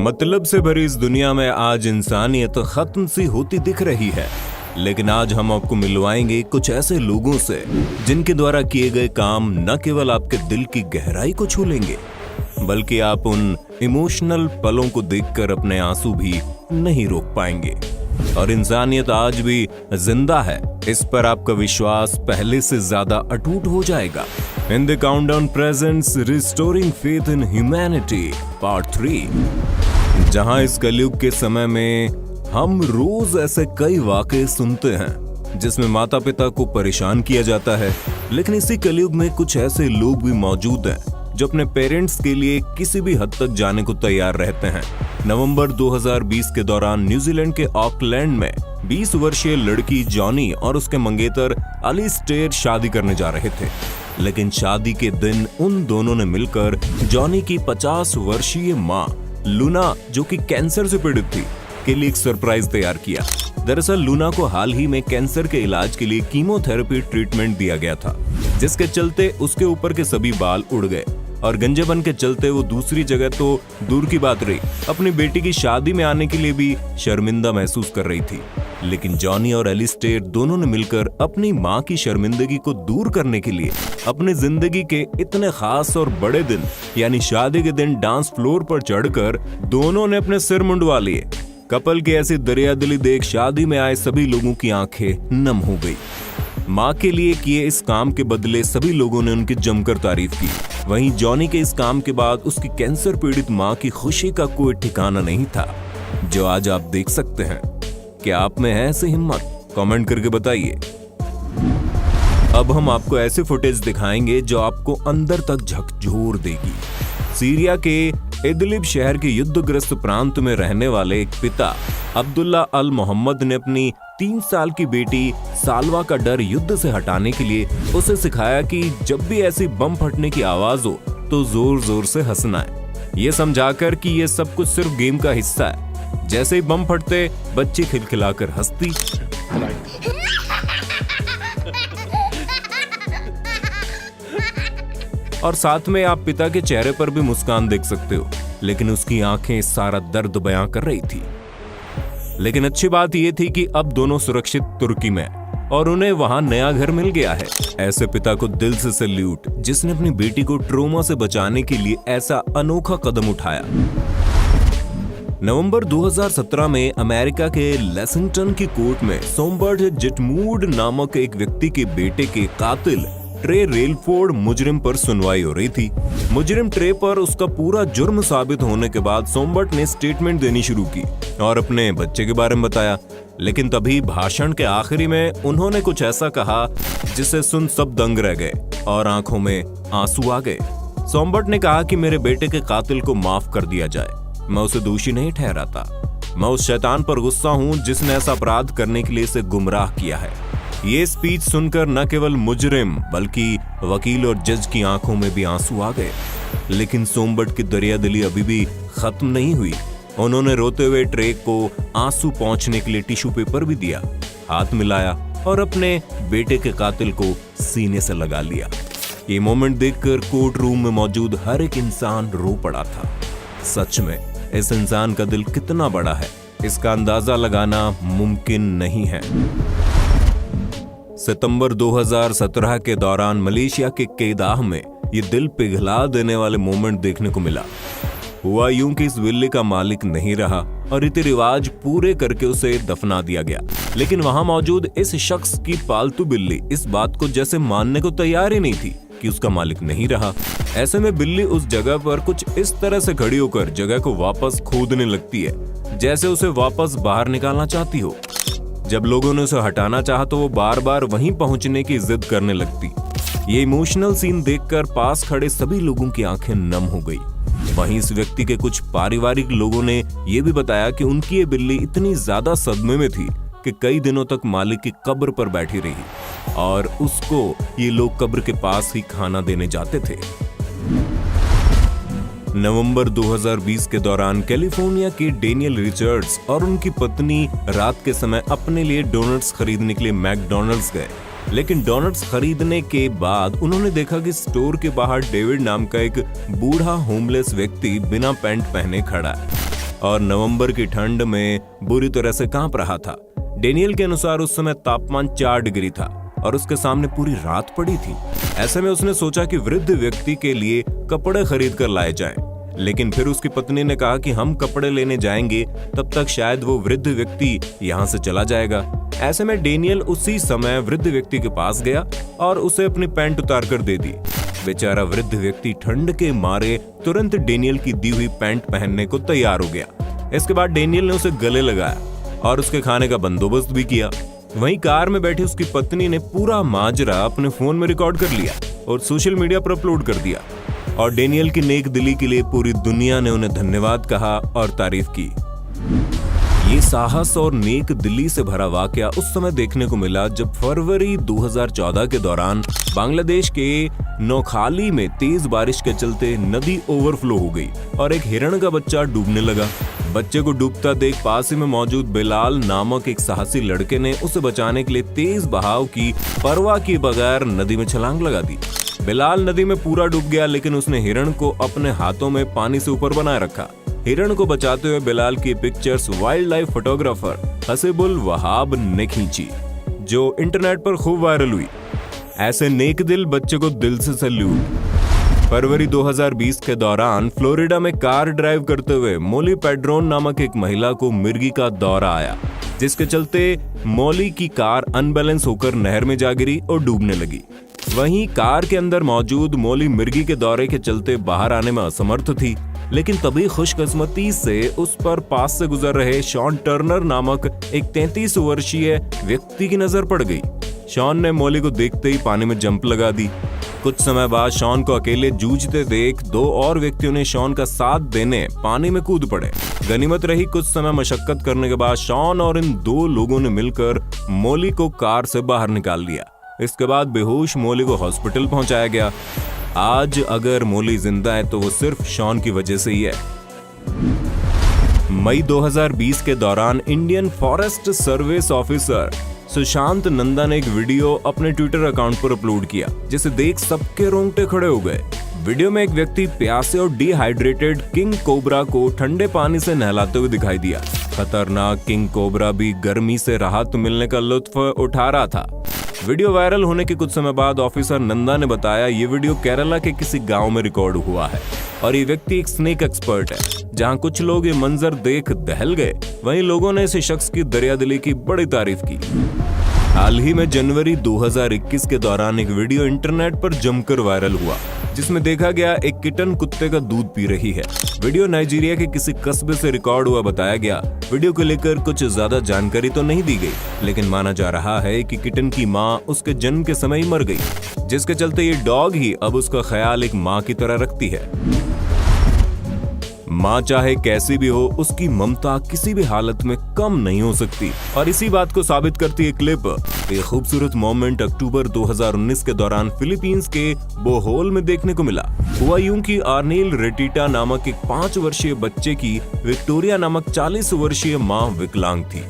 मतलब से भरी इस दुनिया में आज इंसानियत खत्म सी होती दिख रही है, लेकिन आज हम आपको मिलवाएंगे कुछ ऐसे लोगों से जिनके द्वारा किए गए काम न केवल आपके दिल की गहराई को छू लेंगे, बल्कि आप उन इमोशनल पलों को देखकर अपने आंसू भी नहीं रोक पाएंगे। और इंसानियत आज भी जिंदा है, इस पर आपका विश्वास पहले से ज्यादा अटूट हो जाएगा। In the countdown presents restoring faith in humanity part 3, जहां इस कलयुग के समय में हम रोज ऐसे कई वाकये सुनते हैं जिसमें माता पिता को परेशान किया जाता है, लेकिन इसी कलयुग में कुछ ऐसे लोग भी मौजूद हैं जो अपने पेरेंट्स के लिए किसी भी हद तक जाने को तैयार रहते हैं। नवंबर 2020 के दौरान न्यूजीलैंड के ऑकलैंड में 20 वर्षीय लड़की जॉनी और उसके मंगेतर अलिस्टेयर शादी करने जा रहे थे, लेकिन शादी के दिन उन दोनों ने मिलकर जॉनी की 50 वर्षीय मां लूना, जो कि कैंसर से पीड़ित थी, के लिए एक सरप्राइज तैयार किया। दरअसल लूना को हाल ही में कैंसर के इलाज के लिए कीमोथेरेपी ट्रीटमेंट दिया गया था, जिसके चलते उसके ऊपर के सभी बाल उड़ गए और गंजेपन के चलते वो दूसरी जगह तो दूर की बात रही, अपनी बेटी की शादी में आने के लिए भी शर्मिंदा महसूस कर रही थी। लेकिन जॉनी और एलिस्टेयर दोनों ने मिलकर अपनी मां की शर्मिंदगी को दूर करने के लिए अपनी जिंदगी के इतने खास और बड़े दिन यानी शादी के दिन डांस फ्लोर पर चढ़कर दोनों ने अपने सिर मुंडवा लिए। कपल की ऐसी दरियादिली देख शादी में आए सभी लोगों की आंखें नम हो गई। मां के लिए किए इस काम के बदले सभी लोगों ने उनकी जमकर तारीफ की। वहीं जॉनी के इस काम के बाद उसकी कैंसर पीड़ित मां की खुशी का कोई ठिकाना नहीं था, जो आज आप देख सकते हैं। क्या आप में है ऐसी हिम्मत? कमेंट करके बताइए। अब हम आपको ऐसे फुटेज दिखाएंगे जो आपको अंदर तक झकझोर देगी। सीरिया के इदलिब शहर के युद्धग्रस्त प्रांत में रहने वाले एक पिता अब्दुल्ला अल मोहम्मद ने अपनी 3 साल की बेटी सालवा का डर युद्ध से हटाने के लिए उसे सिखाया कि जब भी ऐसी बम फटने की आवाज हो तो जोर जोर से हंसना है, ये समझाकर कि ये सब कुछ सिर्फ गेम का हिस्सा है। जैसे ही बम फटते बच्ची खिलखिलाकर हंसती और साथ में आप पिता के चेहरे पर भी मुस्कान देख सकते हो, लेकिन उसकी आंखें सारा दर्द बयां कर रही थी। लेकिन अच्छी बात यह थी कि अब दोनों सुरक्षित तुर्की में और उन्हें वहां नया घर मिल गया है। ऐसे पिता को दिल से सैल्यूट, जिसने अपनी बेटी को ट्रोमा से बचाने के लिए ऐसा अनोखा कदम उठाया। नवंबर 2017 में अमेरिका के लेसिंगटन की कोर्ट में सोमबर्ट जिटमूड नामक एक व्यक्ति के बेटे के कातिल ट्रे रेलफोर्ड मुजरिम पर सुनवाई हो रही थी। मुजरिम ट्रे पर उसका पूरा जुर्म साबित होने के बाद सोमबर्ट ने स्टेटमेंट देनी शुरू की और अपने बच्चे के बारे में बताया, लेकिन तभी भाषण के आखिरी में उन्होंने कुछ ऐसा कहा जिसे सुन सब दंग रह गए और आंखों में आंसू आ गए। सोमबर्ट ने कहा कि मेरे बेटे के कातिल को माफ कर दिया जाए, मैं उसे दोषी नहीं ठहराता। मैं उस शैतान पर गुस्सा हूँ जिसने ऐसा अपराध करने के लिए इसे गुमराह किया है। ये स्पीच सुनकर न केवल मुजरिम बल्कि वकील और जज की आंखों में भी आंसू आ गए। लेकिन सोमबर्ट की दरियादिली अभी भी खत्म नहीं हुई। उन्होंने रोते हुए ट्रे को आंसू पहुंचने के लिए टिश्यू पेपर भी दिया, हाथ मिलाया और अपने बेटे के कातिल को सीने से लगा लिया। ये मोमेंट देखकर कोर्ट रूम में मौजूद हर एक इंसान रो पड़ा था। सच में इस इंसान का दिल कितना बड़ा है, इसका अंदाजा लगाना मुमकिन नहीं है। सितंबर 2017 के दौरान मलेशिया के केदाह में ये दिल पिघला देने वाले मोमेंट देखने को मिला। हुआ यूं कि इस बिल्ली का मालिक नहीं रहा और रीति रिवाज पूरे करके उसे दफना दिया गया, लेकिन वहां मौजूद इस शख्स की पालतू बिल्ली इस बात को जैसे मानने को तैयार ही नहीं थी कि उसका मालिक नहीं रहा। ऐसे में बिल्ली उस जगह पर कुछ इस तरह से खड़ी होकर जगह को वापस खोदने लगती है जैसे उसे वापस बाहर निकालना चाहती हो। जब लोगों ने उसे हटाना चाहा तो वो बार बार वहीं पहुंचने की जिद करने लगती। ये इमोशनल सीन देखकर पास खड़े सभी लोगों की आंखें नम हो गई। वहीं इस व्यक्ति के कुछ पारिवारिक लोगों ने ये भी बताया कि उनकी ये बिल्ली इतनी ज्यादा सदमे में थी कि कई दिनों तक मालिक की कब्र पर बैठी रही और उसको ये लोग कब्र के पास ही खाना देने जाते थे। नवंबर 2020 के दौरान कैलिफोर्निया के डेनियल रिचर्ड्स और उनकी पत्नी रात के समय अपने लिए डोनट्स खरीदने के लिए मैकडॉनल्ड्स गए। लेकिन डोनट्स खरीदने के बाद उन्होंने देखा कि स्टोर के बाहर डेविड नाम का एक बूढ़ा होमलेस व्यक्ति बिना पैंट पहने खड़ा है और नवंबर की ठंड में बुरी तरह से कांप रहा था। डेनियल के अनुसार उस समय तापमान 4 डिग्री था और उसके सामने पूरी रात पड़ी थी। ऐसे में उसने सोचा कि वृद्ध व्यक्ति के लिए कपड़े खरीद कर लाए जाएं। लेकिन फिर उसकी पत्नी ने कहा कि हम कपड़े लेने जाएंगे, तब तक शायद वो वृद्ध व्यक्ति यहाँ से चला जाएगा। ऐसे में डेनियल उसी समय वृद्ध व्यक्ति के पास गया और उसे अपनी पैंट उतार कर दे दी। बेचारा वृद्ध व्यक्ति ठंड के मारे तुरंत डेनियल की दी हुई पैंट पहनने को तैयार हो गया। इसके बाद डेनियल ने उसे गले लगाया और उसके खाने का बंदोबस्त भी किया। वहीं कार में बैठी उसकी पत्नी ने पूरा माजरा अपने फोन में रिकॉर्ड कर लिया और सोशल मीडिया पर अपलोड कर दिया। और डेनियल की नेक दिली के लिए पूरी दुनिया ने उन्हें धन्यवाद कहा और तारीफ की। ये साहस और नेक दिली से भरा वाकया उस समय देखने को मिला जब फरवरी 2014 के दौरान बांग्लादेश के नौखाली में तेज बारिश के चलते नदी ओवरफ्लो हो गई और एक हिरण का बच्चा डूबने लगा। बच्चे को डूबता देख पास ही में मौजूद बिलाल नामक एक साहसी लड़के ने उसे बचाने के लिए तेज बहाव की परवाह किए बगैर नदी में छलांग लगा दी। बिलाल नदी में पूरा डूब गया, लेकिन उसने हिरण को अपने हाथों में पानी से ऊपर बनाए रखा। हिरण को बचाते हुए बिलाल की pictures wildlife photographer Hasibul Wahab ने खींची, जो इंटरनेट पर खूब वायरल हुई। ऐसे नेक दिल बच्चे को दिल से सैल्यूट। फरवरी 2020 के दौरान फ्लोरिडा में कार ड्राइव करते हुए मोली पेड्रोन नामक एक महिला को मिर्गी का दौरा आया, जिसके चलते मोली की कार अनबैलेंस होकर नहर में जा गिरी और डूबने लगी। वहीं कार के अंदर मौजूद मोली मिर्गी के दौरे के चलते बाहर आने में असमर्थ थी, लेकिन तभी खुशकिस्मती से उस पर पास से गुजर रहे शॉन टर्नर नामक एक 33 वर्षीय व्यक्ति की नजर पड़ गई। शॉन ने मोली को देखते ही पानी में जंप लगा दी। कुछ समय बाद शॉन को अकेले जूझते देख 2 और व्यक्तियों ने शॉन का साथ देने पानी में कूद पड़े। गनीमत रही, कुछ समय मशक्कत करने के बाद शॉन और इन 2 लोगों ने मिलकर मोली को कार से बाहर निकाल लिया। इसके बाद बेहोश मोली को हॉस्पिटल पहुंचाया गया। आज अगर मोली जिंदा है तो वो सिर्फ शॉन की वजह से ही है। मई 2020 के दौरान Indian forest service officer Sushant Nanda ने एक वीडियो अपने ट्विटर अकाउंट पर अपलोड किया, जिसे देख सबके रोंगटे खड़े हो गए। वीडियो में एक व्यक्ति प्यासे और डिहाइड्रेटेड किंग कोबरा को ठंडे पानी से नहलाते हुए दिखाई दिया। खतरनाक किंग कोबरा भी गर्मी से राहत मिलने का लुत्फ उठा रहा था। वीडियो वायरल होने के कुछ समय बाद ऑफिसर नंदा ने बताया, ये वीडियो केरला के किसी गांव में रिकॉर्ड हुआ है और ये व्यक्ति एक स्नेक एक्सपर्ट है। जहां कुछ लोग ये मंजर देख दहल गए, वहीं लोगों ने इस शख्स की दरियादिली की बड़ी तारीफ की। हाल ही में जनवरी 2021 के दौरान एक वीडियो इंटरनेट पर जमकर वायरल हुआ, जिसमें देखा गया एक किटन कुत्ते का दूध पी रही है। वीडियो नाइजीरिया के किसी कस्बे से रिकॉर्ड हुआ बताया गया। वीडियो को लेकर कुछ ज्यादा जानकारी तो नहीं दी गई, लेकिन माना जा रहा है कि किटन की मां उसके जन्म के समय ही मर गई, जिसके चलते ये डॉग ही अब उसका ख्याल एक मां की तरह रखती है। माँ चाहे कैसी भी हो, उसकी ममता किसी भी हालत में कम नहीं हो सकती, और इसी बात को साबित करती है क्लिप। एक खूबसूरत मोमेंट अक्टूबर 2019 के दौरान फिलीपींस के बोहोल में देखने को मिला। हुआ यूं कि आर्नील रेटिटा नामक एक 5 वर्षीय बच्चे की विक्टोरिया नामक 40 वर्षीय माँ विकलांग थी,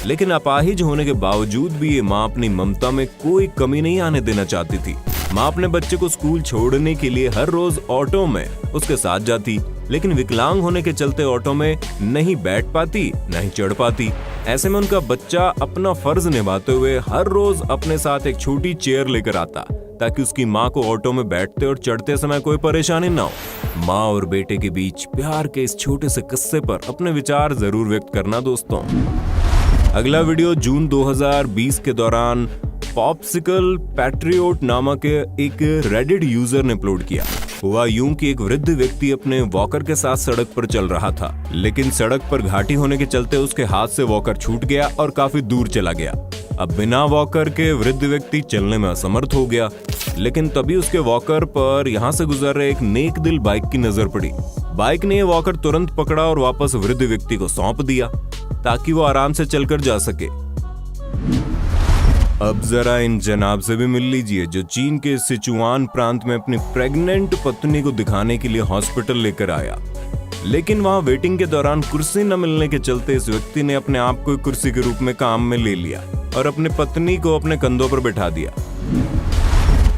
लेकिन अपाहिज होने के बावजूद भी ये माँ अपनी ममता में कोई कमी नहीं आने देना चाहती थी। माँ अपने बच्चे को स्कूल छोड़ने के लिए हर रोज ऑटो में उसके साथ जाती, लेकिन विकलांग होने के चलते ऑटो में नहीं बैठ पाती, नहीं चढ़ पाती। ऐसे में उनका बच्चा अपना फर्ज निभाते हुए हर रोज अपने साथ एक छोटी चेयर लेकर आता, ताकि उसकी माँ को ऑटो में बैठते और चढ़ते समय कोई परेशानी ना हो। माँ और बेटे के बीच प्यार के इस छोटे से किस्से पर अपने विचार जरूर व्यक्त करना दोस्तों। अगला वीडियो जून 2020 के दौरान पॉप्सिकल पैट्रियोट नामक एक रेडिट यूजर ने अपलोड किया। हुआ यूं कि एक वृद्ध व्यक्ति अपने वॉकर के साथ सड़क पर चल रहा था, लेकिन सड़क पर घाटी होने के चलते उसके हाथ से वॉकर छूट गया और काफी दूर चला गया। अब बिना वॉकर के वृद्ध व्यक्ति चलने में असमर्थ हो गया, लेकिन तभी उसके वॉकर पर यहाँ से गुजर रहे एक नेक दिल बाइक की नजर पड़ी। बाइक ने वॉकर तुरंत पकड़ा और वापस वृद्ध व्यक्ति को सौंप दिया, ताकि वो आराम से चलकर जा सके। अब जरा इन जनाब से भी मिल लीजिए, जो चीन के सिचुआन प्रांत में अपनी प्रेग्नेंट पत्नी को दिखाने के लिए हॉस्पिटल लेकर आया, लेकिन वहां वेटिंग के दौरान कुर्सी न मिलने के चलते इस व्यक्ति ने अपने आप को कुर्सी के रूप में काम में ले लिया और अपने पत्नी को अपने कंधों पर बैठा दिया।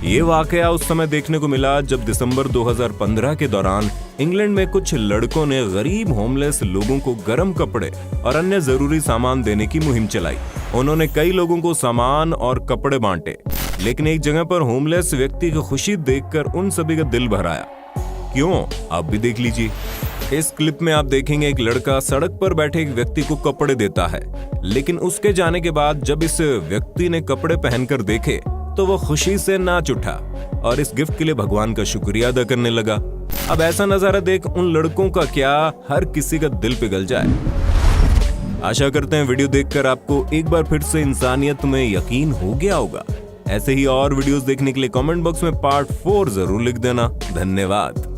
ये वाकया उस समय देखने को मिला जब दिसंबर 2015 के दौरान इंग्लैंड में कुछ लड़कों ने गरीब होमलेस लोगों को गर्म कपड़े और अन्य जरूरी सामान देने की मुहिम चलाई। उन्होंने कई लोगों को सामान और कपड़े बांटे, लेकिन एक जगह पर होमलेस व्यक्ति की खुशी देखकर उन सभी का दिल भर आया। क्यों, आप भी देख लीजिए। इस क्लिप में आप देखेंगे एक लड़का सड़क पर बैठे एक व्यक्ति को कपड़े देता है, लेकिन उसके जाने के बाद जब इस व्यक्ति ने कपड़े पहनकर देखे तो वो खुशी से नाच उठा और इस गिफ्ट के लिए भगवान का शुक्रिया अदा करने लगा। अब ऐसा नजारा देख उन लड़कों का क्या, हर किसी का दिल पिघल जाए। आशा करते हैं वीडियो देखकर आपको एक बार फिर से इंसानियत में यकीन हो गया होगा। ऐसे ही और वीडियोस देखने के लिए कमेंट बॉक्स में पार्ट 4 जरूर लिख देना। धन्यवाद।